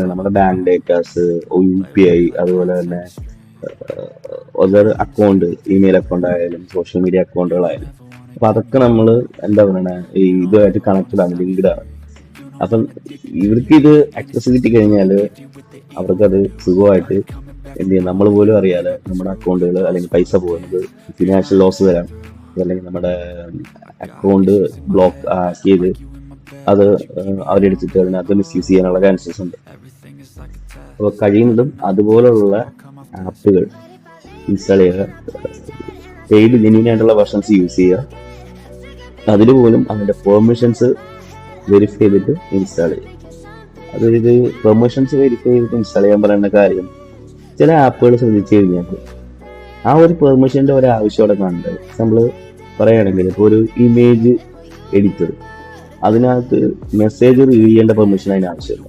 നമ്മുടെ bank datas, UPI, അതുപോലെ തന്നെ അതർ അക്കൗണ്ട്, ഇമെയിൽ അക്കൗണ്ട് ആയാലും സോഷ്യൽ മീഡിയ അക്കൗണ്ടുകളായാലും, അപ്പൊ അതൊക്കെ നമ്മൾ എന്താ പറയണ ഈ ഇതുമായിട്ട് കണക്റ്റഡ് ആണ്, ലിങ്ക്ഡ് ആണ്. അപ്പം ഇവർക്ക് ഇത് ആക്സസ് കിട്ടി കഴിഞ്ഞാല് അവർക്കത് സുഖമായിട്ട് എന്ത് ചെയ്യും, നമ്മൾ പോലും അറിയാതെ നമ്മുടെ അക്കൗണ്ടുകൾ അല്ലെങ്കിൽ പൈസ പോകുന്നത്, ഫിനാൻഷ്യൽ ലോസ് വരാം, അല്ലെങ്കിൽ നമ്മുടെ അക്കൗണ്ട് ബ്ലോക്ക് ചെയ്ത് അത് അവരെടുത്തിട്ട് അതിനകത്ത് മിസ്യൂസ് ചെയ്യാനുള്ള ചാൻസസ് ഉണ്ട്. അപ്പോൾ കഴിയുന്നതും അതുപോലുള്ള ആപ്പുകൾ ഇൻസ്റ്റാൾ ചെയ്യുക, പെയ്ഡ് ജെന്യൂൻ ആയിട്ടുള്ള വെർഷൻസ് യൂസ് ചെയ്യുക. അതിൽ പോലും അതിന്റെ പെർമിഷൻസ് വെരിഫൈ ചെയ്തിട്ട് ഇൻസ്റ്റാൾ ചെയ്യുക. അതായത് പെർമിഷൻസ് വെരിഫൈ ചെയ്തിട്ട് ഇൻസ്റ്റാൾ ചെയ്യാൻ പറയുന്ന കാര്യം, ചില ആപ്പുകൾ ശ്രദ്ധിച്ചു കഴിഞ്ഞാൽ ആ ഒരു പെർമിഷന്റെ ഒരു ആവശ്യം അവിടെ കാണുന്നത്. നമ്മൾ പറയുകയാണെങ്കിൽ ഇപ്പോൾ ഒരു ഇമേജ് എഡിറ്റർ, അതിനകത്ത് മെസ്സേജ് റീഡ് ചെയ്യേണ്ട പെർമിഷൻ അതിന് ആവശ്യമില്ല.